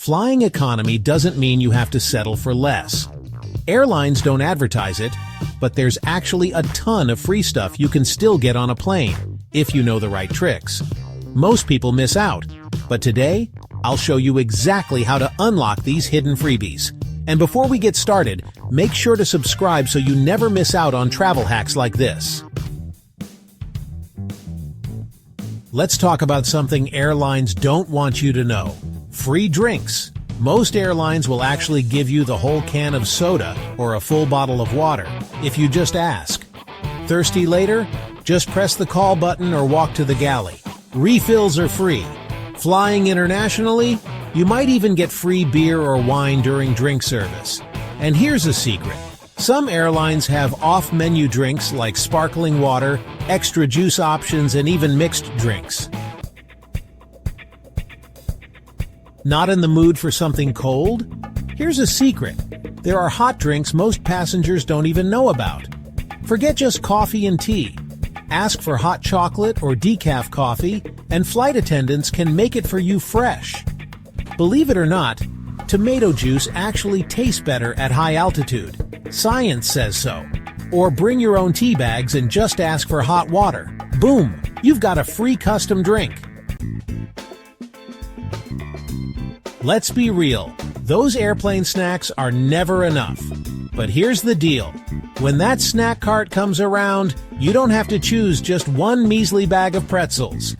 Flying economy doesn't mean you have to settle for less. Airlines don't advertise it, but there's actually a ton of free stuff you can still get on a plane, if you know the right tricks. Most people miss out, but today, I'll show you exactly how to unlock these hidden freebies. And before we get started, make sure to subscribe so you never miss out on travel hacks like this. Let's talk about something airlines don't want you to know. Free drinks. Most airlines will actually give you the whole can of soda or a full bottle of water if you just ask. Thirsty later? Just press the call button or walk to the galley. Refills are free. Flying internationally? You might even get free beer or wine during drink service. And here's a secret. Some airlines have off-menu drinks like sparkling water, extra juice options, and even mixed drinks. Not in the mood for something cold? Here's a secret. There are hot drinks most passengers don't even know about. Forget just coffee and tea. Ask for hot chocolate or decaf coffee, and flight attendants can make it for you fresh. Believe it or not, tomato juice actually tastes better at high altitude. Science says so. Or bring your own tea bags and just ask for hot water. Boom! You've got a free custom drink. Let's be real, those airplane snacks are never enough. But here's the deal. When that snack cart comes around, you don't have to choose just one measly bag of pretzels.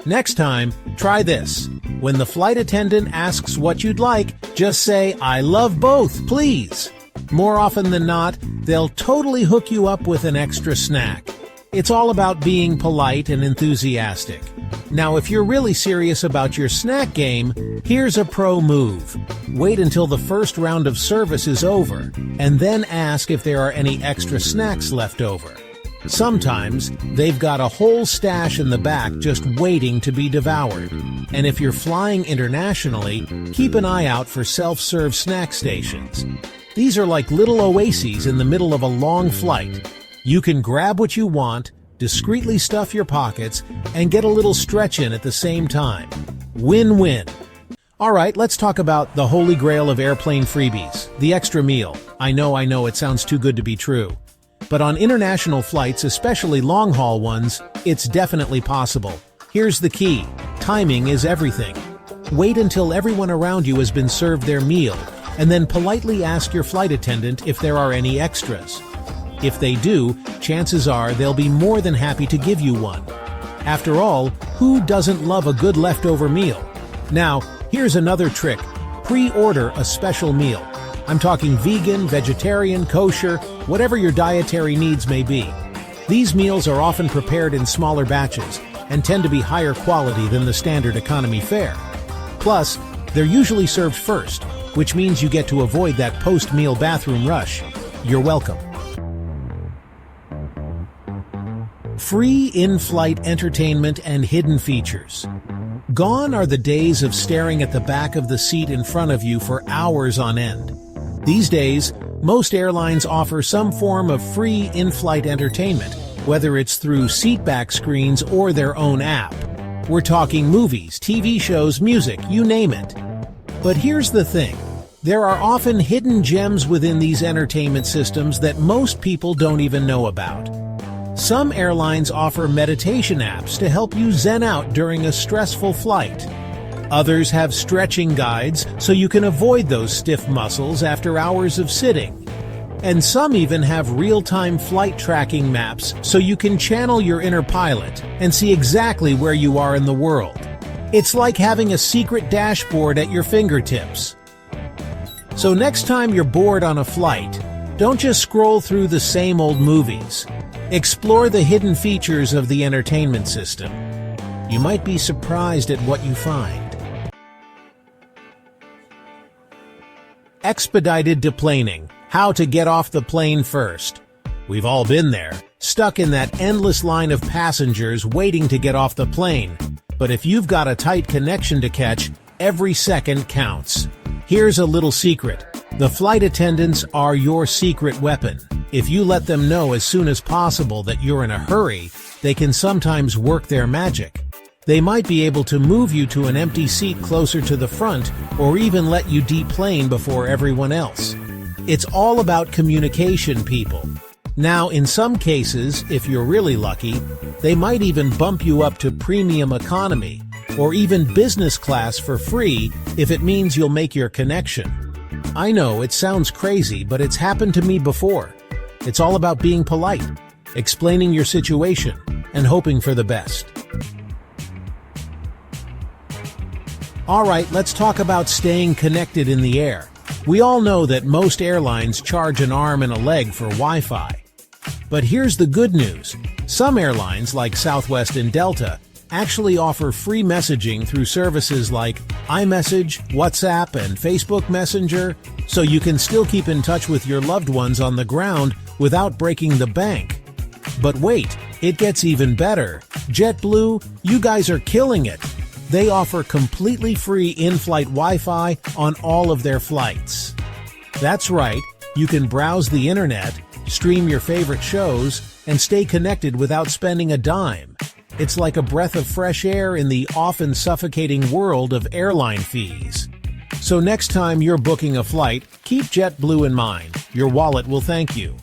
Next time, try this. When the flight attendant asks what you'd like, just say, "I love both, please." More often than not, they'll totally hook you up with an extra snack. It's all about being polite and enthusiastic. Now, if you're really serious about your snack game, here's a pro move. Wait until the first round of service is over, and then ask if there are any extra snacks left over. Sometimes, they've got a whole stash in the back just waiting to be devoured. And if you're flying internationally, keep an eye out for self-serve snack stations. These are like little oases in the middle of a long flight. You can grab what you want, discreetly stuff your pockets, and get a little stretch in at the same time. Win-win. Alright, let's talk about the holy grail of airplane freebies, the extra meal. I know, it sounds too good to be true. But on international flights, especially long-haul ones, it's definitely possible. Here's the key. Timing is everything. Wait until everyone around you has been served their meal, and then politely ask your flight attendant if there are any extras. If they do, chances are they'll be more than happy to give you one. After all, who doesn't love a good leftover meal? Now, here's another trick. Pre-order a special meal. I'm talking vegan, vegetarian, kosher, whatever your dietary needs may be. These meals are often prepared in smaller batches and tend to be higher quality than the standard economy fare. Plus, they're usually served first, which means you get to avoid that post-meal bathroom rush. You're welcome. Free in-flight entertainment and hidden features. Gone are the days of staring at the back of the seat in front of you for hours on end. These days, most airlines offer some form of free in-flight entertainment, whether it's through seatback screens or their own app. We're talking movies, TV shows, music, you name it. But here's the thing. There are often hidden gems within these entertainment systems that most people don't even know about. Some airlines offer meditation apps to help you zen out during a stressful flight. Others have stretching guides so you can avoid those stiff muscles after hours of sitting. And some even have real-time flight tracking maps so you can channel your inner pilot and see exactly where you are in the world. It's like having a secret dashboard at your fingertips. So next time you're bored on a flight, don't just scroll through the same old movies. Explore the hidden features of the entertainment system. You might be surprised at what you find. Expedited deplaning. How to get off the plane first. We've all been there, stuck in that endless line of passengers waiting to get off the plane. But if you've got a tight connection to catch, every second counts. Here's a little secret. The flight attendants are your secret weapon. If you let them know as soon as possible that you're in a hurry, they can sometimes work their magic. They might be able to move you to an empty seat closer to the front or even let you deplane before everyone else. It's all about communication, people. Now, in some cases, if you're really lucky, they might even bump you up to premium economy or even business class for free if it means you'll make your connection. I know, it sounds crazy, but it's happened to me before. It's all about being polite, explaining your situation, and hoping for the best. Alright, let's talk about staying connected in the air. We all know that most airlines charge an arm and a leg for Wi-Fi. But here's the good news. Some airlines, like Southwest and Delta, actually offer free messaging through services like iMessage, WhatsApp, and Facebook Messenger, so you can still keep in touch with your loved ones on the ground without breaking the bank. But wait, it gets even better. JetBlue, you guys are killing it. They offer completely free in-flight Wi-Fi on all of their flights. That's right, you can browse the internet, stream your favorite shows, and stay connected without spending a dime. It's like a breath of fresh air in the often suffocating world of airline fees. So next time you're booking a flight, keep JetBlue in mind. Your wallet will thank you.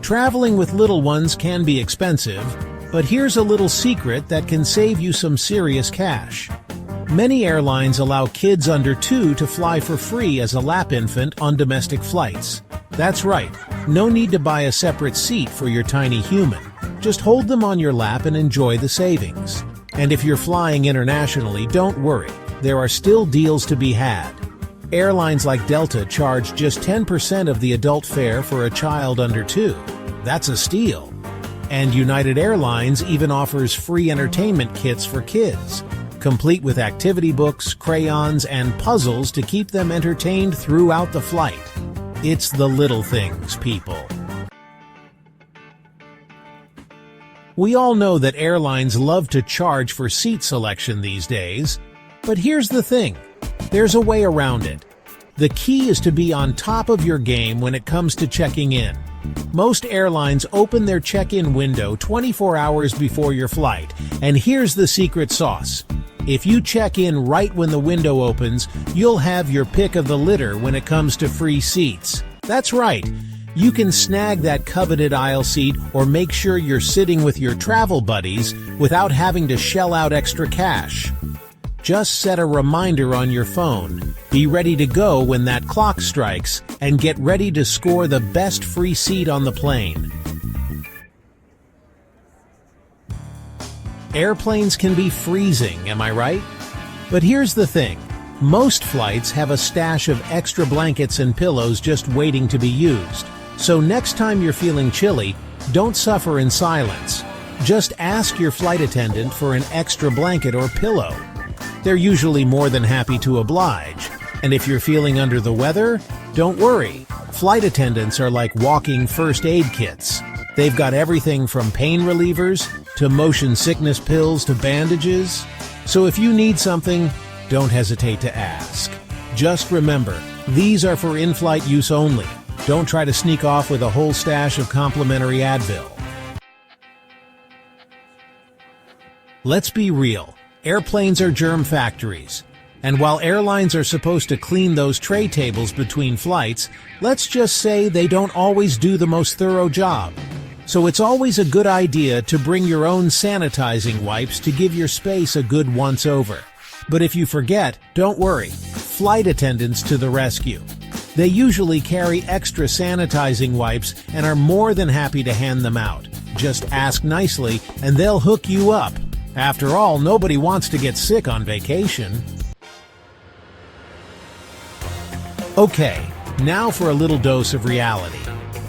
Traveling with little ones can be expensive, but here's a little secret that can save you some serious cash. Many airlines allow kids under 2 to fly for free as a lap infant on domestic flights. That's right, no need to buy a separate seat for your tiny human. Just hold them on your lap and enjoy the savings. And if you're flying internationally, don't worry, there are still deals to be had. Airlines like Delta charge just 10% of the adult fare for a child under 2. That's a steal. And United Airlines even offers free entertainment kits for kids, complete with activity books, crayons, and puzzles to keep them entertained throughout the flight. It's the little things, people. We all know that airlines love to charge for seat selection these days, but here's the thing. There's a way around it. The key is to be on top of your game when it comes to checking in. Most airlines open their check-in window 24 hours before your flight, and here's the secret sauce. If you check in right when the window opens, you'll have your pick of the litter when it comes to free seats. That's right. You can snag that coveted aisle seat or make sure you're sitting with your travel buddies without having to shell out extra cash. Just set a reminder on your phone, be ready to go when that clock strikes, and get ready to score the best free seat on the plane. Airplanes can be freezing, am I right? But here's the thing. Most flights have a stash of extra blankets and pillows just waiting to be used. So next time you're feeling chilly, don't suffer in silence. Just ask your flight attendant for an extra blanket or pillow. They're usually more than happy to oblige. And if you're feeling under the weather, don't worry. Flight attendants are like walking first aid kits. They've got everything from pain relievers to motion sickness pills to bandages. So if you need something, don't hesitate to ask. Just remember, these are for in-flight use only. Don't try to sneak off with a whole stash of complimentary Advil. Let's be real. Airplanes are germ factories. And while airlines are supposed to clean those tray tables between flights, let's just say they don't always do the most thorough job. So it's always a good idea to bring your own sanitizing wipes to give your space a good once-over. But if you forget, don't worry. Flight attendants to the rescue. They usually carry extra sanitizing wipes and are more than happy to hand them out. Just ask nicely and they'll hook you up. After all, nobody wants to get sick on vacation. Okay, now for a little dose of reality.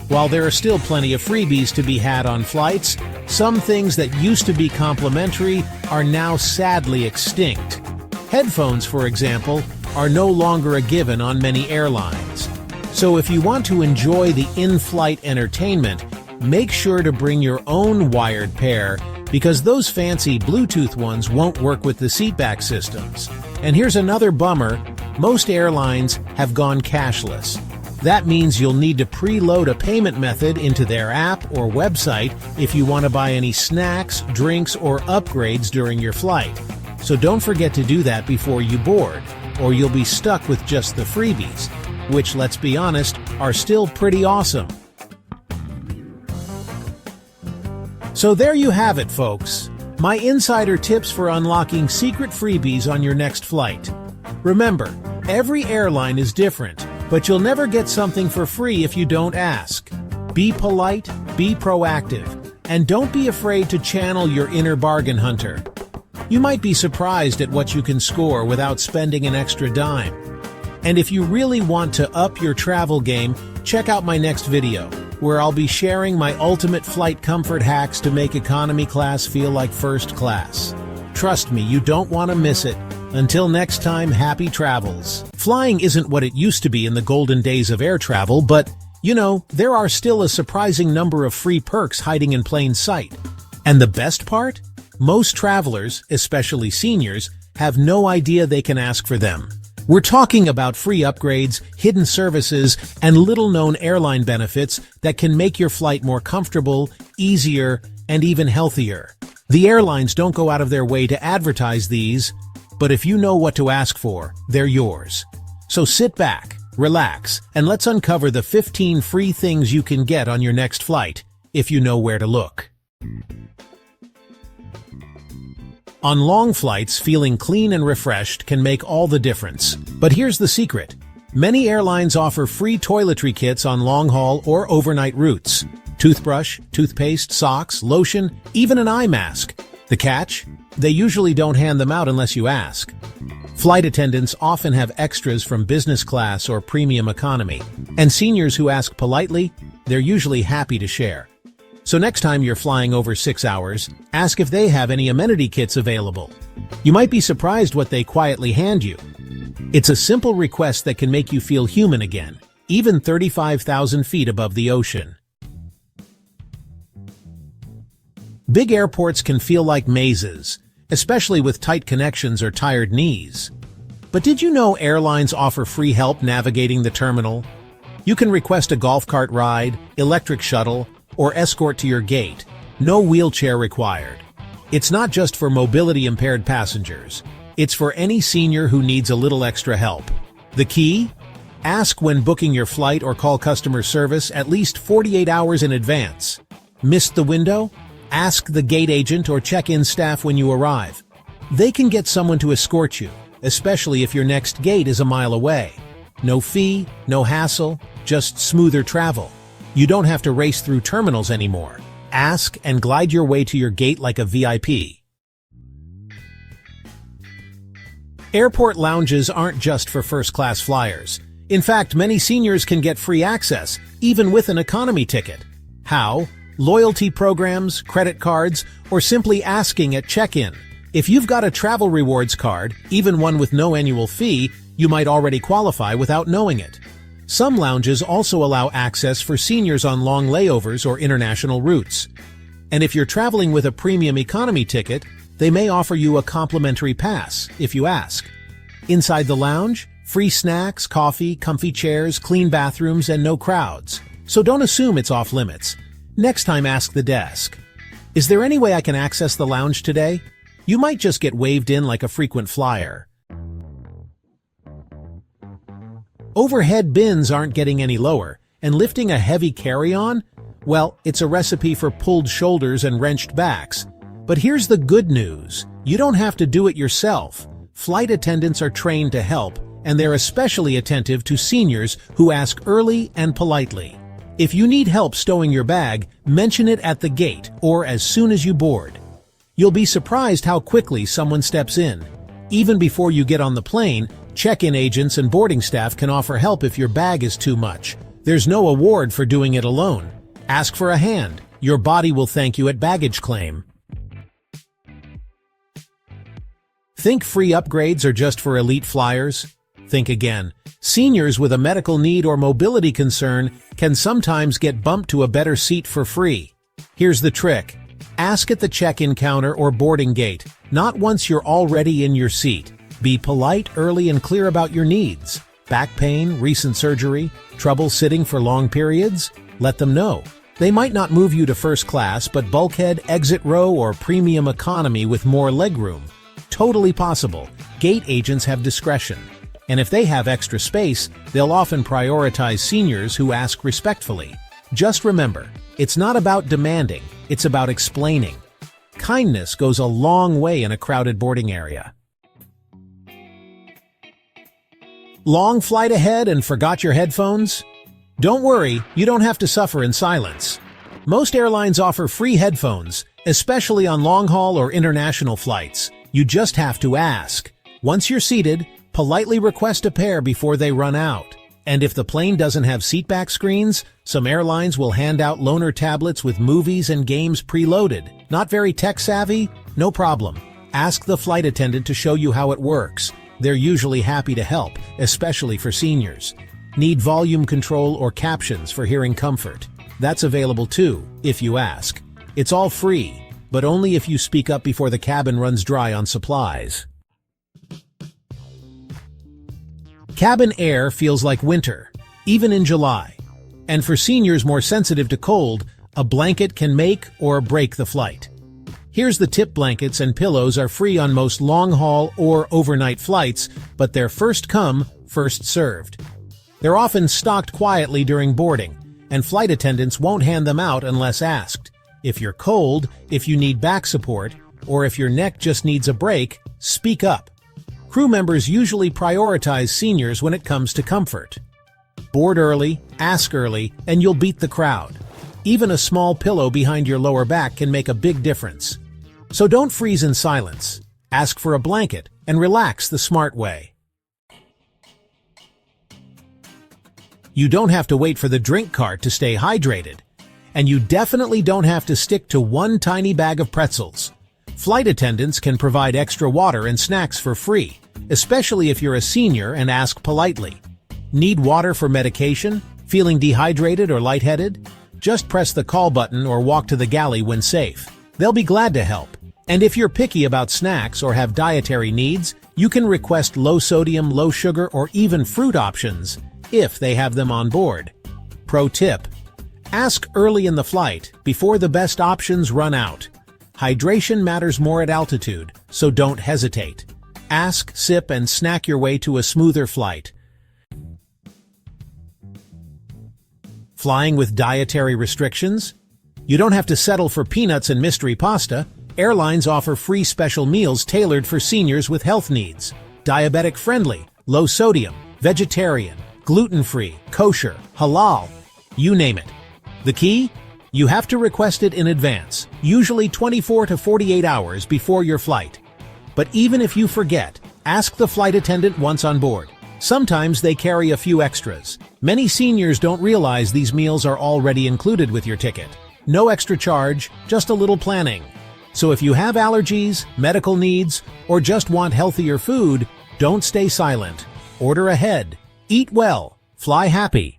While there are still plenty of freebies to be had on flights, some things that used to be complimentary are now sadly extinct. Headphones, for example, are no longer a given on many airlines. So if you want to enjoy the in-flight entertainment, make sure to bring your own wired pair, because those fancy Bluetooth ones won't work with the seatback systems. And here's another bummer, most airlines have gone cashless. That means you'll need to preload a payment method into their app or website if you want to buy any snacks, drinks, or upgrades during your flight. So don't forget to do that before you board, or you'll be stuck with just the freebies, which, let's be honest, are still pretty awesome. So there you have it, folks. My insider tips for unlocking secret freebies on your next flight. Remember, every airline is different, but you'll never get something for free if you don't ask. Be polite, be proactive, and don't be afraid to channel your inner bargain hunter. You might be surprised at what you can score without spending an extra dime. And if you really want to up your travel game, check out my next video, where I'll be sharing my ultimate flight comfort hacks to make economy class feel like first class. Trust me, you don't want to miss it. Until next time, happy travels. Flying isn't what it used to be in the golden days of air travel, but, you know, there are still a surprising number of free perks hiding in plain sight. And the best part? Most travelers, especially seniors, have no idea they can ask for them. We're talking about free upgrades, hidden services, and little-known airline benefits that can make your flight more comfortable, easier, and even healthier. The airlines don't go out of their way to advertise these, but if you know what to ask for, they're yours. So sit back, relax, and let's uncover the 15 free things you can get on your next flight, if you know where to look. On long flights, feeling clean and refreshed can make all the difference. But here's the secret. Many airlines offer free toiletry kits on long-haul or overnight routes. Toothbrush, toothpaste, socks, lotion, even an eye mask. The catch? They usually don't hand them out unless you ask. Flight attendants often have extras from business class or premium economy, and seniors who ask politely, they're usually happy to share. So next time you're flying over 6 hours, ask if they have any amenity kits available. You might be surprised what they quietly hand you. It's a simple request that can make you feel human again, even 35,000 feet above the ocean. Big airports can feel like mazes, especially with tight connections or tired knees. But did you know airlines offer free help navigating the terminal? You can request a golf cart ride, electric shuttle, or escort to your gate. No wheelchair required. It's not just for mobility-impaired passengers. It's for any senior who needs a little extra help. The key? Ask when booking your flight or call customer service at least 48 hours in advance. Missed the window? Ask the gate agent or check-in staff when you arrive. They can get someone to escort you, especially if your next gate is a mile away. No fee, no hassle, just smoother travel. You don't have to race through terminals anymore. Ask and glide your way to your gate like a VIP. Airport lounges aren't just for first-class flyers. In fact, many seniors can get free access, even with an economy ticket. How? Loyalty programs, credit cards, or simply asking at check-in. If you've got a travel rewards card, even one with no annual fee, you might already qualify without knowing it. Some lounges also allow access for seniors on long layovers or international routes. And if you're traveling with a premium economy ticket, they may offer you a complimentary pass, if you ask. Inside the lounge, free snacks, coffee, comfy chairs, clean bathrooms, and no crowds. So don't assume it's off limits. Next time, ask the desk. Is there any way I can access the lounge today? You might just get waved in like a frequent flyer. Overhead bins aren't getting any lower, and lifting a heavy carry-on? Well, it's a recipe for pulled shoulders and wrenched backs. But here's the good news. You don't have to do it yourself. Flight attendants are trained to help, and they're especially attentive to seniors who ask early and politely. If you need help stowing your bag, mention it at the gate or as soon as you board. You'll be surprised how quickly someone steps in. Even before you get on the plane, check-in agents and boarding staff can offer help if your bag is too much. There's no award for doing it alone. Ask for a hand. Your body will thank you at baggage claim. Think free upgrades are just for elite flyers? Think again. Seniors with a medical need or mobility concern can sometimes get bumped to a better seat for free. Here's the trick. Ask at the check-in counter or boarding gate, not once you're already in your seat. Be polite, early, and clear about your needs. Back pain, recent surgery, trouble sitting for long periods? Let them know. They might not move you to first class, but bulkhead, exit row, or premium economy with more legroom. Totally possible. Gate agents have discretion. And if they have extra space, they'll often prioritize seniors who ask respectfully. Just remember, it's not about demanding, it's about explaining. Kindness goes a long way in a crowded boarding area. Long flight ahead and forgot your headphones? Don't worry, you don't have to suffer in silence. Most airlines offer free headphones, especially on long-haul or international flights. You just have to ask. Once you're seated, politely request a pair before they run out. And if the plane doesn't have seatback screens, some airlines will hand out loaner tablets with movies and games preloaded. Not very tech-savvy? No problem. Ask the flight attendant to show you how it works. They're usually happy to help, especially for seniors. Need volume control or captions for hearing comfort? That's available too, if you ask. It's all free, but only if you speak up before the cabin runs dry on supplies. Cabin air feels like winter, even in July. And for seniors more sensitive to cold, a blanket can make or break the flight. Here's the tip: blankets and pillows are free on most long-haul or overnight flights, but they're first come, first served. They're often stocked quietly during boarding, and flight attendants won't hand them out unless asked. If you're cold, if you need back support, or if your neck just needs a break, speak up. Crew members usually prioritize seniors when it comes to comfort. Board early, ask early, and you'll beat the crowd. Even a small pillow behind your lower back can make a big difference. So don't freeze in silence. Ask for a blanket and relax the smart way. You don't have to wait for the drink cart to stay hydrated. And you definitely don't have to stick to one tiny bag of pretzels. Flight attendants can provide extra water and snacks for free, especially if you're a senior and ask politely. Need water for medication? Feeling dehydrated or lightheaded? Just press the call button or walk to the galley when safe. They'll be glad to help. And if you're picky about snacks or have dietary needs, you can request low sodium, low sugar, or even fruit options if they have them on board. Pro tip: ask early in the flight before the best options run out. Hydration matters more at altitude, so don't hesitate. Ask, sip, and snack your way to a smoother flight. Flying with dietary restrictions? You don't have to settle for peanuts and mystery pasta. Airlines offer free special meals tailored for seniors with health needs. Diabetic-friendly, low-sodium, vegetarian, gluten-free, kosher, halal, you name it. The key? You have to request it in advance, usually 24 to 48 hours before your flight. But even if you forget, ask the flight attendant once on board. Sometimes they carry a few extras. Many seniors don't realize these meals are already included with your ticket. No extra charge, just a little planning. So if you have allergies, medical needs, or just want healthier food, don't stay silent. Order ahead. Eat well. Fly happy.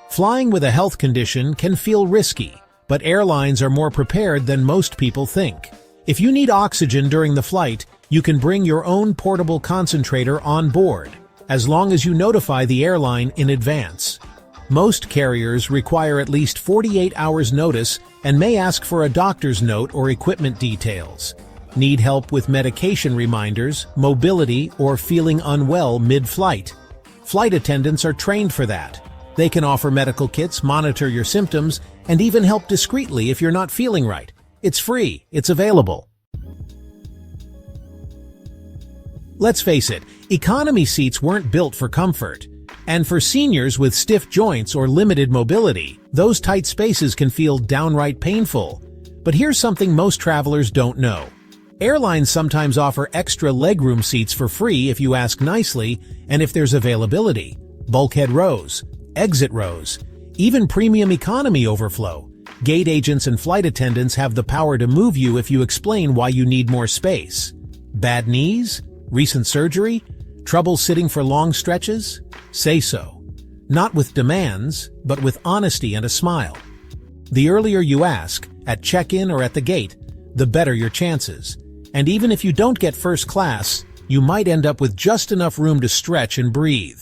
Flying with a health condition can feel risky, but airlines are more prepared than most people think. If you need oxygen during the flight, you can bring your own portable concentrator on board, as long as you notify the airline in advance. Most carriers require at least 48 hours notice and may ask for a doctor's note or equipment details. Need help with medication reminders, mobility, or feeling unwell mid-flight? Flight attendants are trained for that. They can offer medical kits, monitor your symptoms, and even help discreetly if you're not feeling right. It's free. It's available. Let's face it, economy seats weren't built for comfort. And for seniors with stiff joints or limited mobility, those tight spaces can feel downright painful. But here's something most travelers don't know. Airlines sometimes offer extra legroom seats for free if you ask nicely and if there's availability. Bulkhead rows, exit rows, even premium economy overflow. Gate agents and flight attendants have the power to move you if you explain why you need more space. Bad knees? Recent surgery? Trouble sitting for long stretches? Say so. Not with demands, but with honesty and a smile. The earlier you ask, at check-in or at the gate, the better your chances. And even if you don't get first class, you might end up with just enough room to stretch and breathe.